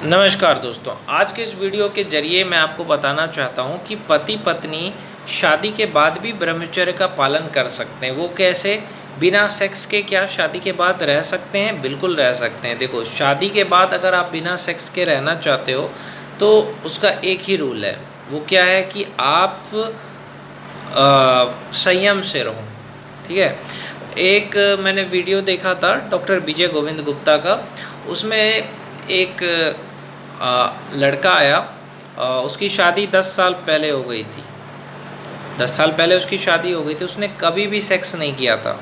नमस्कार दोस्तों, आज के इस वीडियो के ज़रिए मैं आपको बताना चाहता हूं कि पति पत्नी शादी के बाद भी ब्रह्मचर्य का पालन कर सकते हैं। वो कैसे? बिना सेक्स के क्या शादी के बाद रह सकते हैं? बिल्कुल रह सकते हैं। देखो, शादी के बाद अगर आप बिना सेक्स के रहना चाहते हो तो उसका एक ही रूल है। वो क्या है कि आप संयम से रहो। ठीक है। एक मैंने वीडियो देखा था डॉक्टर विजय गोविंद गुप्ता का। उसमें एक लड़का आया। उसकी शादी 10 साल पहले हो गई थी। 10 साल पहले उसकी शादी हो गई थी। उसने कभी भी सेक्स नहीं किया था।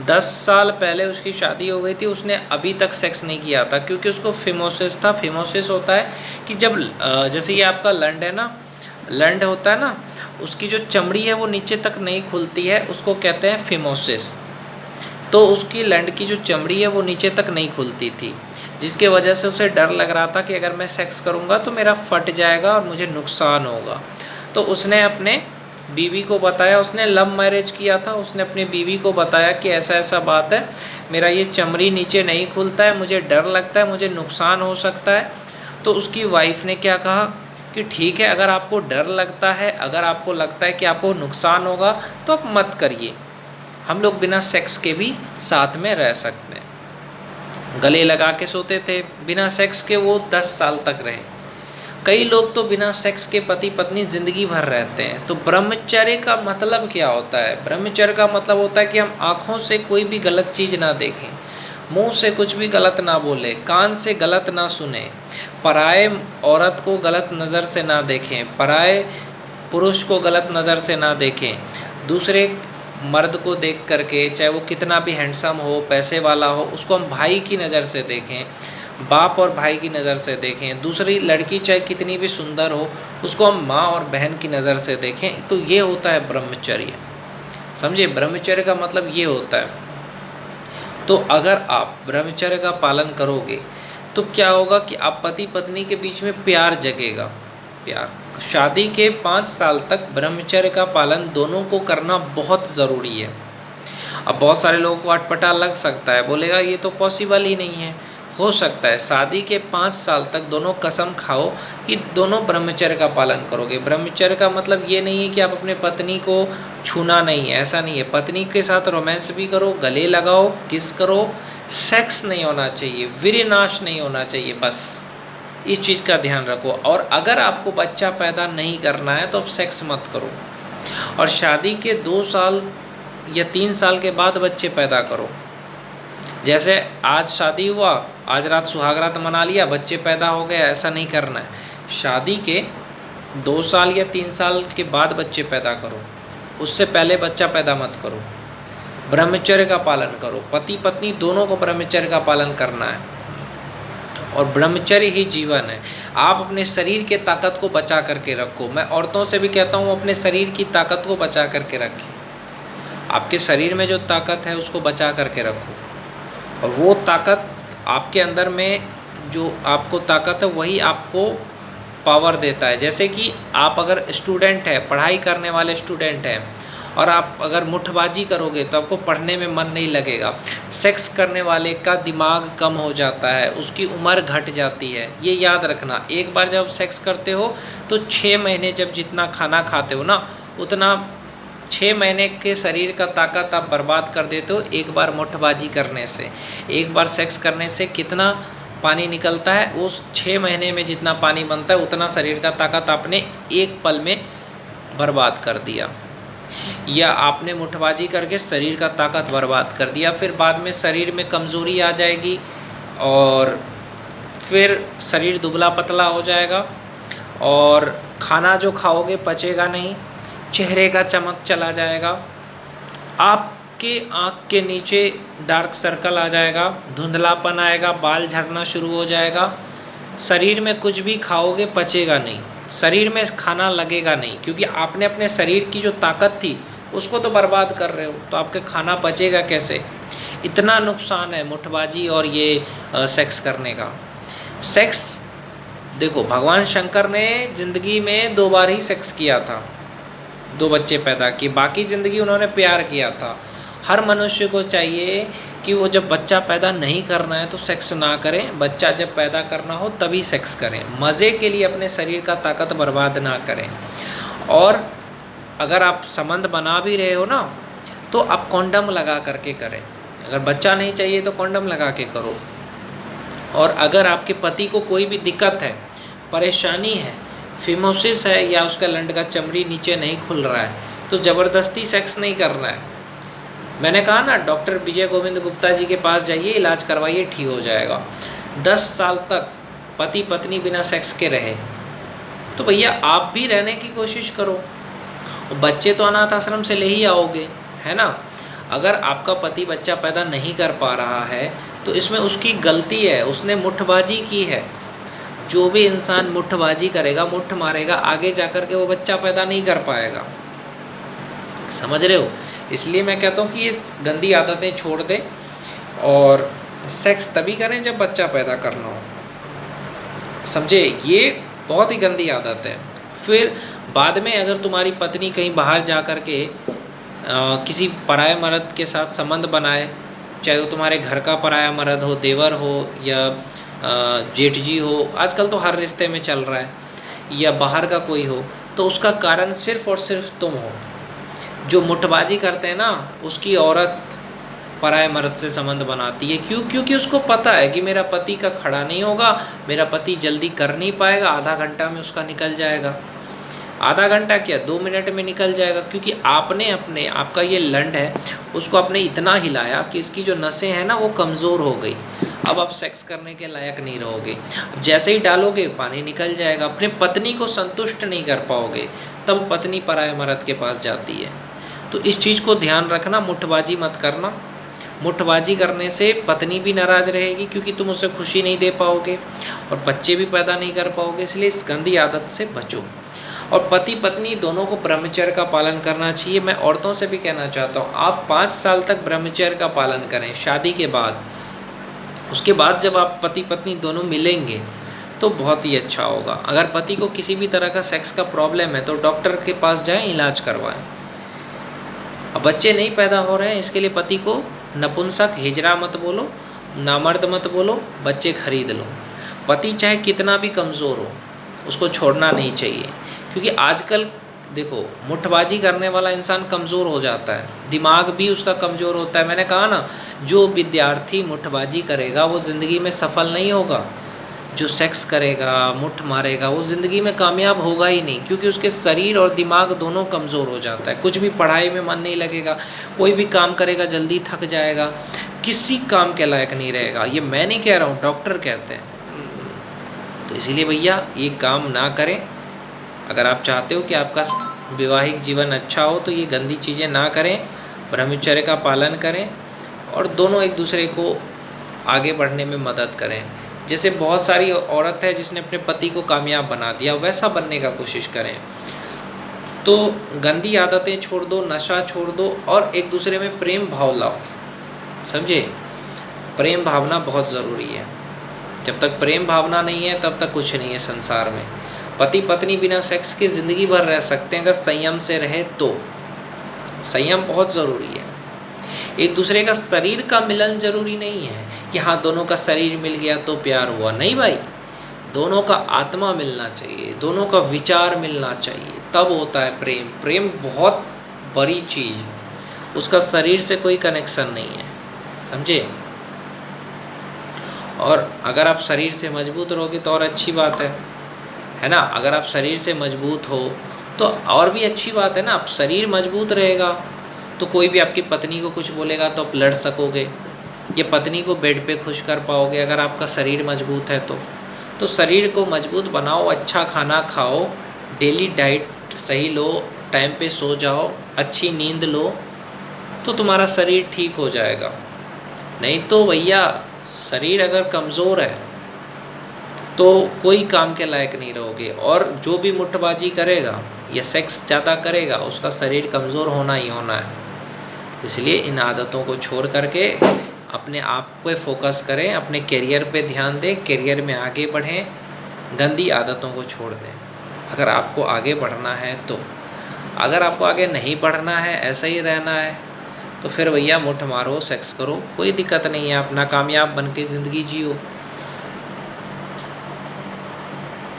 10 साल पहले उसकी शादी हो गई थी, उसने अभी तक सेक्स नहीं किया था क्योंकि उसको फिमोसिस था। फिमोसिस होता है कि जब जैसे ये आपका लंड है ना, लंड होता है ना, उसकी जो चमड़ी है वो नीचे तक नहीं खुलती है, उसको कहते हैं फिमोसिस। तो उसकी लंड की जो चमड़ी है वो नीचे तक नहीं खुलती थी, जिसके वजह से उसे डर लग रहा था कि अगर मैं सेक्स करूँगा तो मेरा फट जाएगा और मुझे नुकसान होगा। तो उसने अपने बीवी को बताया। उसने लव मैरिज किया था। उसने अपनी बीवी को बताया कि ऐसा ऐसा बात है, मेरा ये चमड़ी नीचे नहीं खुलता है, मुझे डर लगता है, मुझे नुकसान हो सकता है। तो उसकी वाइफ ने क्या कहा कि ठीक है, अगर आपको डर लगता है, अगर आपको लगता है कि आपको नुकसान होगा तो आप मत करिए, हम लोग बिना सेक्स के भी साथ में रह सकते हैं। गले लगा के सोते थे। बिना सेक्स के वो 10 साल तक रहे। कई लोग तो बिना सेक्स के पति पत्नी ज़िंदगी भर रहते हैं। तो ब्रह्मचर्य का मतलब क्या होता है? ब्रह्मचर्य का मतलब होता है कि हम आँखों से कोई भी गलत चीज़ ना देखें, मुंह से कुछ भी गलत ना बोले, कान से गलत ना सुने, पराए औरत को गलत नज़र से ना देखें, पराए पुरुष को गलत नज़र से ना देखें, दूसरे मर्द को देख करके, चाहे वो कितना भी हैंडसम हो, पैसे वाला हो, उसको हम भाई की नज़र से देखें, बाप और भाई की नज़र से देखें। दूसरी लड़की चाहे कितनी भी सुंदर हो, उसको हम माँ और बहन की नज़र से देखें। तो ये होता है ब्रह्मचर्य। समझे? ब्रह्मचर्य का मतलब ये होता है। तो अगर आप ब्रह्मचर्य का पालन करोगे तो क्या होगा कि आप पति पत्नी के बीच में प्यार जगेगा। प्यार। शादी के 5 साल तक ब्रह्मचर्य का पालन दोनों को करना बहुत ज़रूरी है। अब बहुत सारे लोगों को अटपटा लग सकता है, बोलेगा ये तो पॉसिबल ही नहीं है। हो सकता है। शादी के 5 साल तक दोनों कसम खाओ कि दोनों ब्रह्मचर्य का पालन करोगे। ब्रह्मचर्य का मतलब ये नहीं है कि आप अपने पत्नी को छूना नहीं है, ऐसा नहीं है। पत्नी के साथ रोमांस भी करो, गले लगाओ, किस करो, सेक्स नहीं होना चाहिए, वीर्यनाश नहीं होना चाहिए। बस इस चीज़ का ध्यान रखो। और अगर आपको बच्चा पैदा नहीं करना है तो आप सेक्स मत करो। और शादी के 2 साल या 3 साल के बाद बच्चे पैदा करो। जैसे आज शादी हुआ, आज रात सुहाग रात मना लिया, बच्चे पैदा हो गए, ऐसा नहीं करना है। शादी के 2 साल या 3 साल के बाद बच्चे पैदा करो, उससे पहले बच्चा पैदा मत करो। ब्रह्मचर्य का पालन करो। पति पत्नी दोनों को ब्रह्मचर्य का पालन करना है और ब्रह्मचर्य ही जीवन है। आप अपने शरीर के ताकत को बचा करके रखो। मैं औरतों से भी कहता हूँ, अपने शरीर की ताकत को बचा करके रखें। आपके शरीर में जो ताकत है उसको बचा करके रखो, और वो ताकत आपके अंदर में, जो आपको ताकत है वही आपको पावर देता है। जैसे कि आप अगर स्टूडेंट हैं, पढ़ाई करने वाले स्टूडेंट हैं, और आप अगर मुठबाजी करोगे तो आपको पढ़ने में मन नहीं लगेगा। सेक्स करने वाले का दिमाग कम हो जाता है, उसकी उम्र घट जाती है। ये याद रखना। एक बार जब सेक्स करते हो तो 6 महीने जब जितना खाना खाते हो ना, उतना 6 महीने के शरीर का ताकत आप बर्बाद कर देते हो एक बार मुठबाजी करने से। एक बार सेक्स करने से कितना पानी निकलता है, वो 6 महीने में जितना पानी बनता है उतना शरीर का ताकत आपने एक पल में बर्बाद कर दिया। या आपने मुठबाजी करके शरीर का ताकत बर्बाद कर दिया, फिर बाद में शरीर में कमज़ोरी आ जाएगी और फिर शरीर दुबला पतला हो जाएगा, और खाना जो खाओगे पचेगा नहीं, चेहरे का चमक चला जाएगा, आपके आँख के नीचे डार्क सर्कल आ जाएगा, धुंधलापन आएगा, बाल झड़ना शुरू हो जाएगा। शरीर में कुछ भी खाओगे पचेगा नहीं, शरीर में खाना लगेगा नहीं, क्योंकि आपने अपने शरीर की जो ताकत थी उसको तो बर्बाद कर रहे हो, तो आपके खाना पचेगा कैसे? इतना नुकसान है मुठबाजी और ये सेक्स करने का। सेक्स, देखो, भगवान शंकर ने ज़िंदगी में 2 बार ही सेक्स किया था, 2 बच्चे पैदा किए, बाकी ज़िंदगी उन्होंने प्यार किया था। हर मनुष्य को चाहिए कि वो जब बच्चा पैदा नहीं करना है तो सेक्स ना करें, बच्चा जब पैदा करना हो तभी सेक्स करें। मज़े के लिए अपने शरीर का ताकत बर्बाद ना करें। और अगर आप संबंध बना भी रहे हो ना, तो आप कॉन्डम लगा करके करें। अगर बच्चा नहीं चाहिए तो कॉन्डम लगा के करो। और अगर आपके पति को कोई भी दिक्कत है, परेशानी है, फिमोसिस है, या उसका लंड का चमड़ी नीचे नहीं खुल रहा है, तो ज़बरदस्ती सेक्स नहीं करना है। मैंने कहा ना, डॉक्टर विजय गोविंद गुप्ता जी के पास जाइए, इलाज करवाइए, ठीक हो जाएगा। 10 साल तक पति पत्नी बिना सेक्स के रहे, तो भैया आप भी रहने की कोशिश करो। बच्चे तो अनाथ आश्रम से ले ही आओगे, है ना। अगर आपका पति बच्चा पैदा नहीं कर पा रहा है तो इसमें उसकी गलती है, उसने मुट्ठबाजी की है। जो भी इंसान मुट्ठबाजी करेगा, मुट्ठ मारेगा, आगे जाकर के वो बच्चा पैदा नहीं कर पाएगा। समझ रहे हो? इसलिए मैं कहता हूँ कि ये गंदी आदतें छोड़ दें और सेक्स तभी करें जब बच्चा पैदा करना हो। समझे? ये बहुत ही गंदी आदत है। फिर बाद में अगर तुम्हारी पत्नी कहीं बाहर जा कर के किसी पराये मर्द के साथ संबंध बनाए, चाहे वो तुम्हारे घर का पराया मर्द हो, देवर हो, या जेठ जी हो, आजकल तो हर रिश्ते में चल रहा है, या बाहर का कोई हो, तो उसका कारण सिर्फ़ और सिर्फ तुम हो। जो मुट्ठबाजी करते हैं ना, उसकी औरत पराये मर्द से संबंध बनाती है। क्यों? क्योंकि उसको पता है कि मेरा पति का खड़ा नहीं होगा, मेरा पति जल्दी कर नहीं पाएगा, आधा घंटा में उसका निकल जाएगा। आधा घंटा क्या, 2 मिनट में निकल जाएगा। क्योंकि आपने आपका ये लंड है, उसको आपने इतना हिलाया कि इसकी जो नसें हैं ना वो कमज़ोर हो गई। अब आप सेक्स करने के लायक नहीं रहोगे। जैसे ही डालोगे पानी निकल जाएगा। अपने पत्नी को संतुष्ट नहीं कर पाओगे, तब पत्नी पराये मर्द के पास जाती है। तो इस चीज़ को ध्यान रखना, मुट्ठबाजी मत करना। मुट्ठबाजी करने से पत्नी भी नाराज़ रहेगी, क्योंकि तुम उसे खुशी नहीं दे पाओगे और बच्चे भी पैदा नहीं कर पाओगे। इसलिए इस गंदी आदत से बचो। और पति पत्नी दोनों को ब्रह्मचर्य का पालन करना चाहिए। मैं औरतों से भी कहना चाहता हूँ, आप 5 साल तक ब्रह्मचर्य का पालन करें शादी के बाद। उसके बाद जब आप पति पत्नी दोनों मिलेंगे तो बहुत ही अच्छा होगा। अगर पति को किसी भी तरह का सेक्स का प्रॉब्लम है तो डॉक्टर के पास जाएं, इलाज करवाएं। अब बच्चे नहीं पैदा हो रहे हैं, इसके लिए पति को नपुंसक, हिजड़ा मत बोलो, नामर्द मत बोलो, बच्चे खरीद लो। पति चाहे कितना भी कमज़ोर हो, उसको छोड़ना नहीं चाहिए। क्योंकि आजकल देखो, मुट्ठबाजी करने वाला इंसान कमज़ोर हो जाता है, दिमाग भी उसका कमज़ोर होता है। मैंने कहा ना, जो विद्यार्थी मुट्ठबाजी करेगा वो ज़िंदगी में सफल नहीं होगा। जो सेक्स करेगा, मुट्ठ मारेगा, वो ज़िंदगी में कामयाब होगा ही नहीं, क्योंकि उसके शरीर और दिमाग दोनों कमज़ोर हो जाता है। कुछ भी पढ़ाई में मन नहीं लगेगा, कोई भी काम करेगा जल्दी थक जाएगा, किसी काम के लायक नहीं रहेगा। ये मैं नहीं कह रहा हूँ, डॉक्टर कहते हैं। तो इसीलिए भैया ये काम ना करें। अगर आप चाहते हो कि आपका वैवाहिक जीवन अच्छा हो तो ये गंदी चीज़ें ना करें, ब्रह्मचर्य का पालन करें और दोनों एक दूसरे को आगे बढ़ने में मदद करें। जैसे बहुत सारी औरत है जिसने अपने पति को कामयाब बना दिया, वैसा बनने का कोशिश करें। तो गंदी आदतें छोड़ दो, नशा छोड़ दो और एक दूसरे में प्रेम भाव लाओ। समझे? प्रेम भावना बहुत ज़रूरी है। जब तक प्रेम भावना नहीं है तब तक कुछ नहीं है संसार में। पति पत्नी बिना सेक्स के ज़िंदगी भर रह सकते हैं अगर संयम से रहे तो। संयम बहुत ज़रूरी है। एक दूसरे का शरीर का मिलन ज़रूरी नहीं है कि हाँ दोनों का शरीर मिल गया तो प्यार हुआ। नहीं भाई, दोनों का आत्मा मिलना चाहिए, दोनों का विचार मिलना चाहिए, तब होता है प्रेम। प्रेम बहुत बड़ी चीज़, उसका शरीर से कोई कनेक्शन नहीं है। समझे? और अगर आप शरीर से मजबूत रहोगे तो और अच्छी बात है ना। अगर आप शरीर से मजबूत हो तो और भी अच्छी बात है ना। आप शरीर मजबूत रहेगा तो कोई भी आपकी पत्नी को कुछ बोलेगा तो आप लड़ सकोगे, या पत्नी को बेड पे खुश कर पाओगे अगर आपका शरीर मजबूत है तो शरीर को मजबूत बनाओ, अच्छा खाना खाओ, डेली डाइट सही लो, टाइम पे सो जाओ, अच्छी नींद लो, तो तुम्हारा शरीर ठीक हो जाएगा। नहीं तो भैया शरीर अगर कमज़ोर है तो कोई काम के लायक नहीं रहोगे। और जो भी मुट्ठबाजी करेगा या सेक्स ज़्यादा करेगा उसका शरीर कमज़ोर होना ही होना है। इसलिए इन आदतों को छोड़ करके अपने आप पे फोकस करें, अपने करियर पे ध्यान दें, करियर में आगे बढ़ें, गंदी आदतों को छोड़ दें अगर आपको आगे बढ़ना है तो। अगर आपको आगे नहीं बढ़ना है, ऐसा ही रहना है, तो फिर भैया मुठ मारो, सेक्स करो, कोई दिक्कत नहीं है, अपना कामयाब बन के ज़िंदगी जियो।